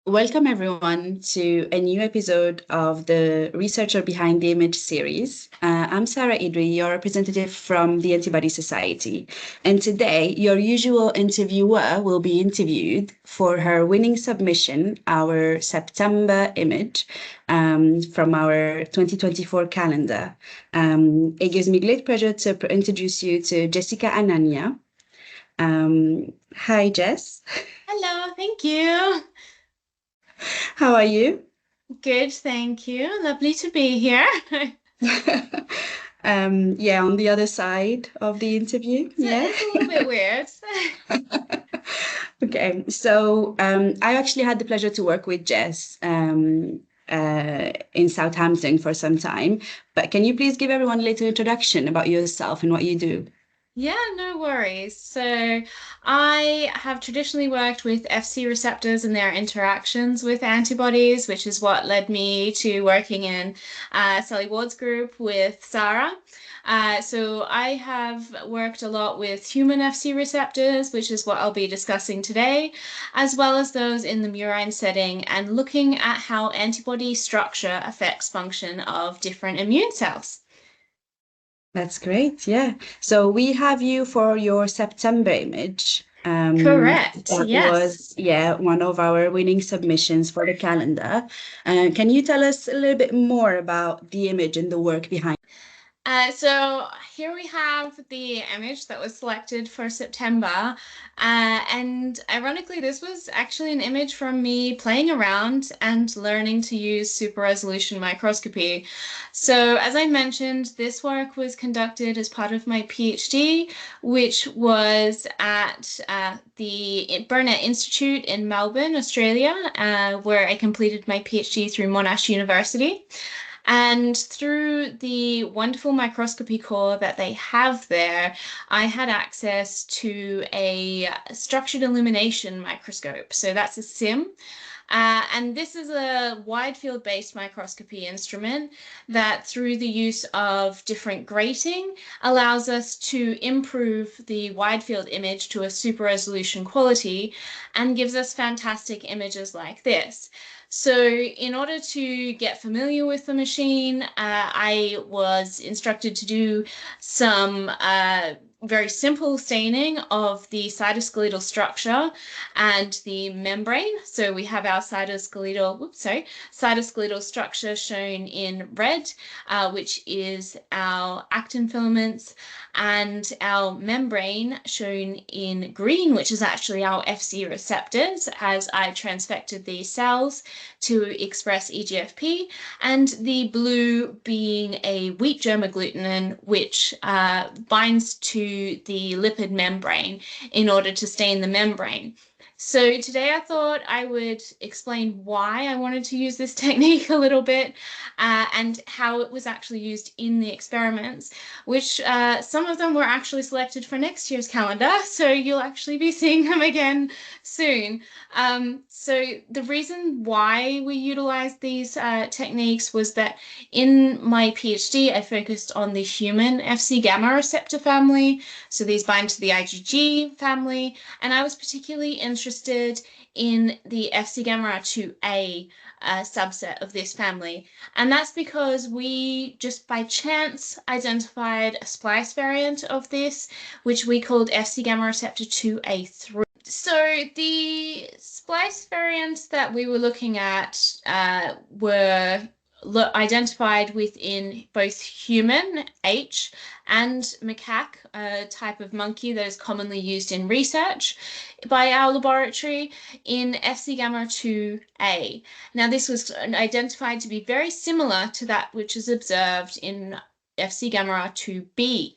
Welcome everyone to a new episode of the Researcher Behind the Image series. I'm Sarah Idri, your representative from the Antibody Society. And today, your usual interviewer will be interviewed for her winning submission, our September image from our 2024 calendar. It gives me great pleasure to introduce you to Jessica Anania. Hi, Jess. Hello, thank you. How are you? Good, thank you. Lovely to be here. Yeah, on the other side of the interview. Yeah. It's a little bit weird. Okay, so I actually had the pleasure to work with Jess in Southampton for some time. But can you please give everyone a little introduction about yourself and what you do? Yeah, no worries. So I have traditionally worked with FC receptors and their interactions with antibodies, which is what led me to working in Sally Ward's group with Sarah. So I have worked a lot with human FC receptors, which is what I'll be discussing today, as well as those in the murine setting and looking at how antibody structure affects function of different immune cells. That's great. Yeah. So we have you for your September image. Correct. That Yes. was, yeah, one of our winning submissions for the calendar. Can you tell us a little bit more about the image and the work behind? So here we have the image that was selected for September. And ironically, this was actually an image from me playing around and learning to use super resolution microscopy. So as I mentioned, this work was conducted as part of my PhD, which was at the Burnett Institute in Melbourne, Australia, where I completed my PhD through Monash University. And through the wonderful microscopy core that they have there, I had access to a structured illumination microscope. So that's a SIM. And this is a wide field based microscopy instrument that, through the use of different grating, allows us to improve the wide field image to a super resolution quality and gives us fantastic images like this. So in order to get familiar with the machine, I was instructed to do some very simple staining of the cytoskeletal structure and the membrane. So we have our cytoskeletal structure shown in red, which is our actin filaments, and our membrane shown in green, which is actually our FC receptors, as I transfected these cells to express EGFP, and the blue being a wheat germ agglutinin, which binds to the lipid membrane in order to stain the membrane. So today I thought I would explain why I wanted to use this technique a little bit and how it was actually used in the experiments, which some of them were actually selected for next year's calendar, so you'll actually be seeing them again soon. So the reason why we utilized these techniques was that in my PhD, I focused on the human Fc gamma receptor family. So these bind to the IgG family, and I was particularly interested in the Fc gamma 2A subset of this family. And that's because we just by chance identified a splice variant of this, which we called Fc gamma receptor 2A3. So the splice variants that we were looking at were identified within both human, H, and macaque, a type of monkey that is commonly used in research by our laboratory, in Fc gamma 2A. Now, this was identified to be very similar to that which is observed in Fc gamma 2b,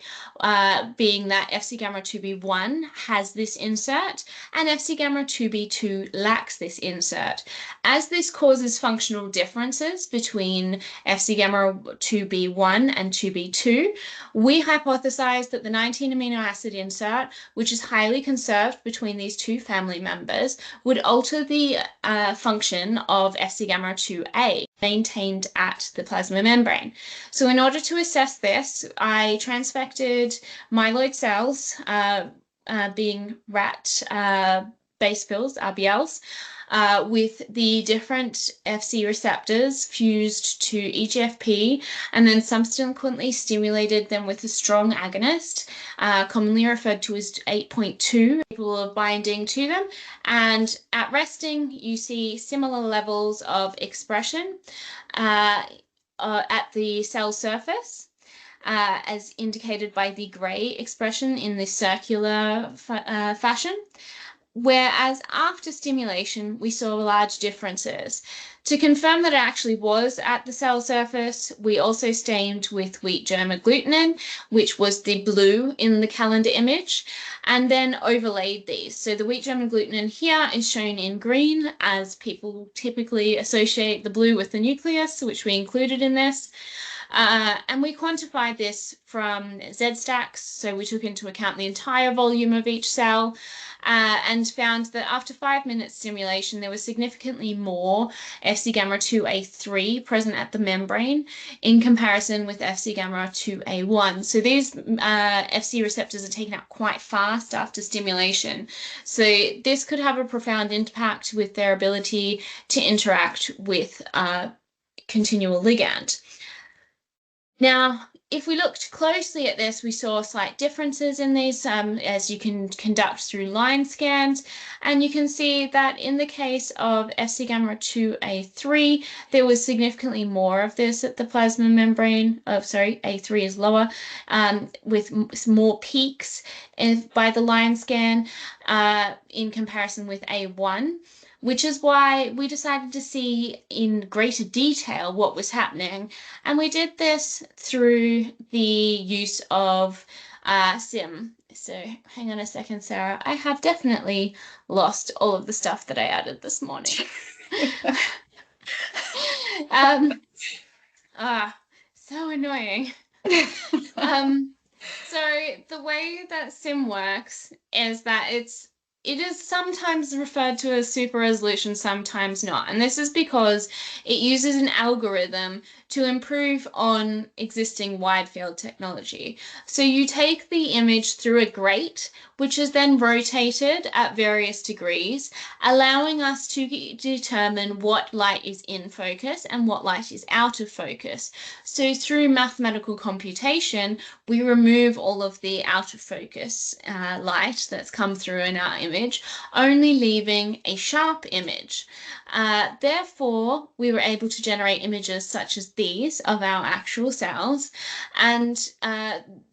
being that Fc gamma 2b1 has this insert and Fc gamma 2b2 lacks this insert. As this causes functional differences between Fc gamma 2b1 and 2b2, we hypothesized that the 19 amino acid insert, which is highly conserved between these two family members, would alter the function of Fc gamma 2a maintained at the plasma membrane. So in order to assess this, I transfected myeloid cells, being rat basophils, RBLs, with the different FC receptors fused to EGFP and then subsequently stimulated them with a strong agonist, commonly referred to as 8.2, capable of binding to them. And at resting, you see similar levels of expression at the cell surface, as indicated by the gray expression in the circular fashion. Whereas after stimulation, we saw large differences. To confirm that it actually was at the cell surface, we also stained with wheat germ agglutinin, which was the blue in the calendar image, and then overlaid these. So the wheat germ agglutinin here is shown in green, as people typically associate the blue with the nucleus, which we included in this. And we quantified this from Z-stacks, so we took into account the entire volume of each cell, and found that after 5 minutes stimulation, there was significantly more Fc gamma 2A3 present at the membrane in comparison with Fc gamma 2A1. So these Fc receptors are taken out quite fast after stimulation. So this could have a profound impact with their ability to interact with continual ligand. Now, if we looked closely at this, we saw slight differences in these, as you can conduct through line scans. And you can see that in the case of Fc gamma 2A3, there was significantly more of this at the plasma membrane. A3 is lower, with more peaks by the line scan in comparison with A1. Which is why we decided to see in greater detail what was happening. And we did this through the use of SIM. So hang on a second, Sarah. I have definitely lost all of the stuff that I added this morning. So annoying. So the way that SIM works is that it is sometimes referred to as super resolution, sometimes not. And this is because it uses an algorithm to improve on existing wide field technology. So you take the image through a grate, which is then rotated at various degrees, allowing us to determine what light is in focus and what light is out of focus. So through mathematical computation, we remove all of the out of focus light that's come through in our image, only leaving a sharp image. Therefore, we were able to generate images such as these of our actual cells, and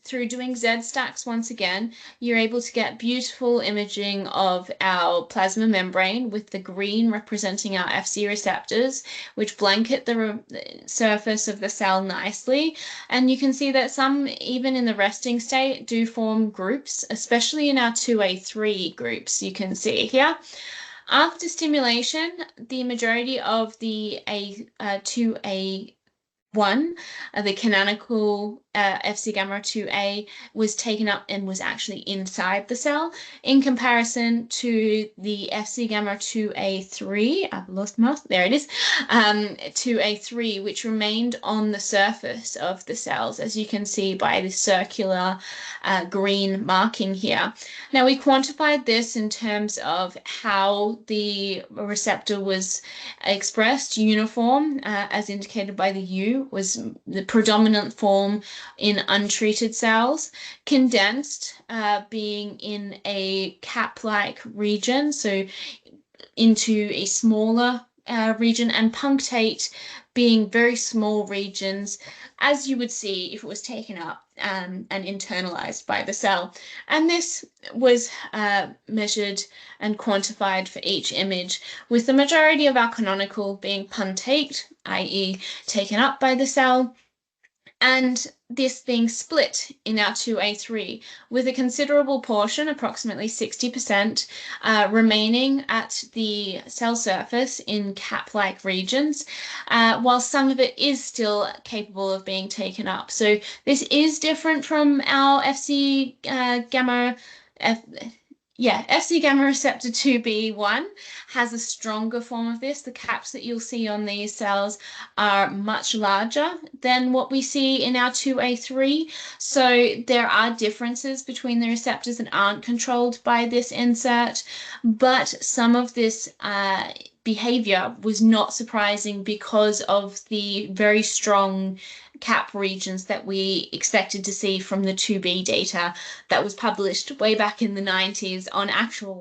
through doing Z-stacks once again, you're able to get beautiful imaging of our plasma membrane with the green representing our Fc receptors, which blanket the surface of the cell nicely. And you can see that some, even in the resting state, do form groups, especially in our 2A3 groups, you can see here. After stimulation, the majority of the 2A1, the canonical Fc gamma 2A, was taken up and was actually inside the cell, in comparison to the Fc gamma 2A3, I've lost my mouse, there it is, 2A3, which remained on the surface of the cells, as you can see by the circular green marking here. Now, we quantified this in terms of how the receptor was expressed. Uniform, as indicated by the U, was the predominant form in untreated cells. Condensed, being in a cap-like region, so into a smaller region, and punctate being very small regions, as you would see if it was taken up and internalized by the cell. And this was measured and quantified for each image, with the majority of our canonical being punctate, i.e. taken up by the cell, and this being split in our 2A3, with a considerable portion, approximately 60%, remaining at the cell surface in cap-like regions, while some of it is still capable of being taken up. So this is different from our Fc gamma receptor 2B1 has a stronger form of this. The caps that you'll see on these cells are much larger than what we see in our 2A3. So there are differences between the receptors that aren't controlled by this insert, but some of this behavior was not surprising because of the very strong cap regions that we expected to see from the 2B data that was published way back in the 90s on actual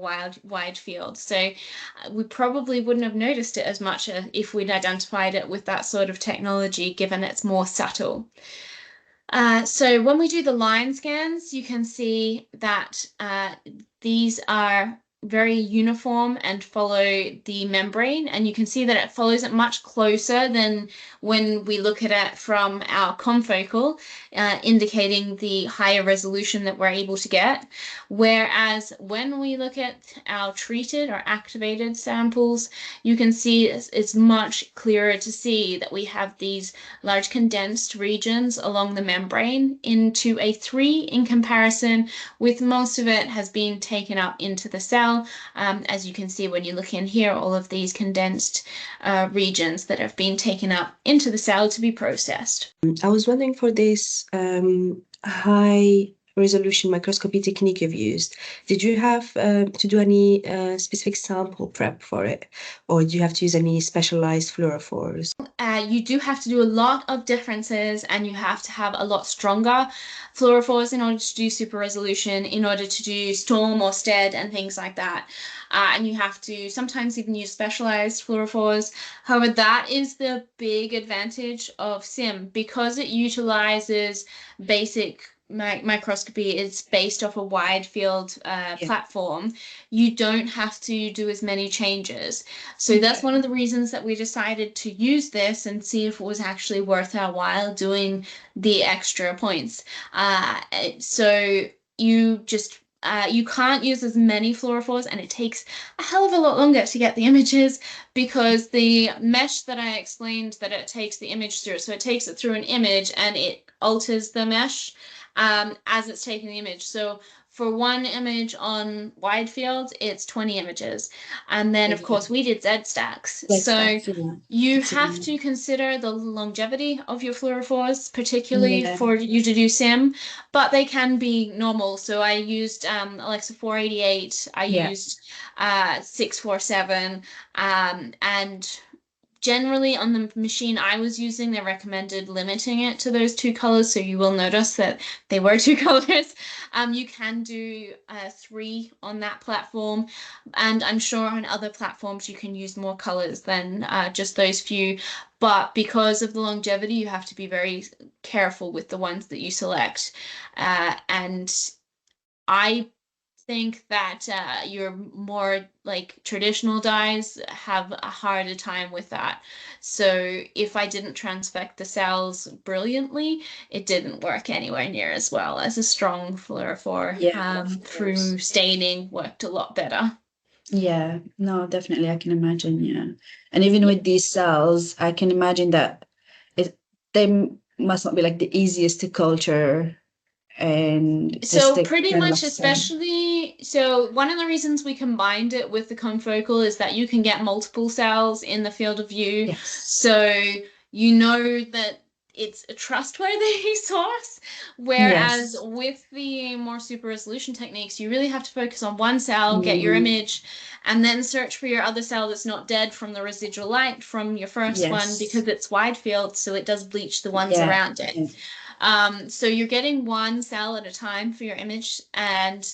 wide field. So we probably wouldn't have noticed it as much if we'd identified it with that sort of technology, given it's more subtle. So when we do the line scans, you can see that these are very uniform and follow the membrane, and you can see that it follows it much closer than when we look at it from our confocal, indicating the higher resolution that we're able to get. Whereas when we look at our treated or activated samples, you can see it's much clearer to see that we have these large condensed regions along the membrane into a 3 in comparison with most of it has been taken up into the cell. As you can see when you look in here, all of these condensed regions that have been taken up into the cell to be processed. I was wondering, for this high resolution microscopy technique you've used, did you have to do any specific sample prep for it, or do you have to use any specialized fluorophores? You do have to do a lot of differences, and you have to have a lot stronger fluorophores in order to do super resolution, in order to do storm or stead and things like that. And you have to sometimes even use specialized fluorophores. However, that is the big advantage of SIM, because it utilizes basic microscopy. It's based off a wide field platform. You don't have to do as many changes. So that's one of the reasons that we decided to use this and see if it was actually worth our while doing the extra points. So you just you can't use as many fluorophores, and it takes a hell of a lot longer to get the images, because the mesh that I explained that it takes the image through, so it takes it through an image and it alters the mesh as it's taking the image. So for one image on wide field, it's 20 images. And then, of course, we did Z stacks. So you have to consider the longevity of your fluorophores, particularly for you to do SIM, but they can be normal. So I used Alexa 488, I used 647, and generally on the machine I was using, they recommended limiting it to those 2 colors. So you will notice that they were 2 colors. You can do 3 on that platform. And I'm sure on other platforms you can use more colors than just those few. But because of the longevity, you have to be very careful with the ones that you select. And I think that your more like traditional dyes have a harder time with that. So if I didn't transfect the cells brilliantly, it didn't work anywhere near as well as a strong fluorophore. Through staining worked a lot better. Yeah, no, definitely, I can imagine. Yeah, and even with these cells, I can imagine that they must not be like the easiest to culture. And so pretty much, especially, so one of the reasons we combined it with the confocal is that you can get multiple cells in the field of view. So you know that it's a trustworthy source, whereas with the more super resolution techniques, you really have to focus on one cell, get your image, and then search for your other cell that's not dead from the residual light from your first one, because it's wide field, so it does bleach the ones around it. So you're getting one cell at a time for your image, and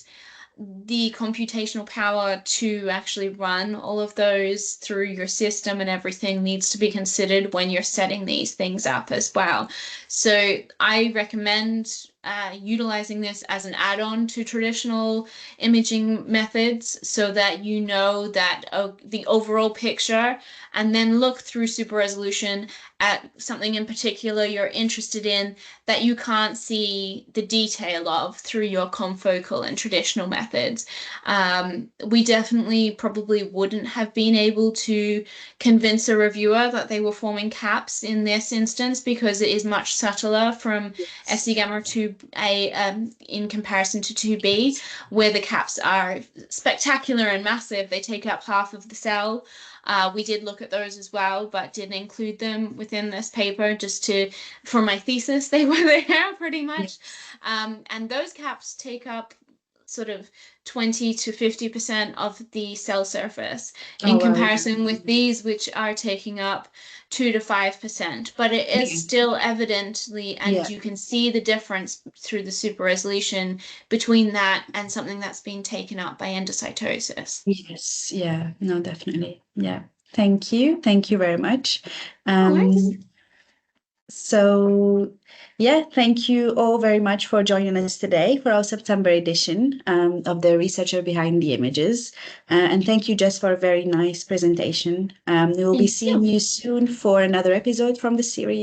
the computational power to actually run all of those through your system and everything needs to be considered when you're setting these things up as well. So I recommend utilizing this as an add-on to traditional imaging methods, so that you know that the overall picture, and then look through super resolution at something in particular you're interested in that you can't see the detail of through your confocal and traditional methods. We definitely probably wouldn't have been able to convince a reviewer that they were forming caps in this instance, because it is much subtler from Fc gamma 2A in comparison to 2B, where the caps are spectacular and massive. They take up half of the cell. We did look at those as well, but didn't include them within this paper just for my thesis, they were there pretty much. And those caps take up sort of 20 to 50% of the cell surface Oh, in wow. comparison with these, which are taking up 2 to 5%. But it is Yeah. still evidently, and Yeah. you can see the difference through the super resolution between that and something that's been taken up by endocytosis. Yes, yeah, no, definitely. Yeah. Thank you. Thank you very much. Nice. So, yeah, thank you all very much for joining us today for our September edition of the Researcher Behind the Images. And thank you, Jess, for a very nice presentation. We will be Thank seeing you. you soon for another episode from the series.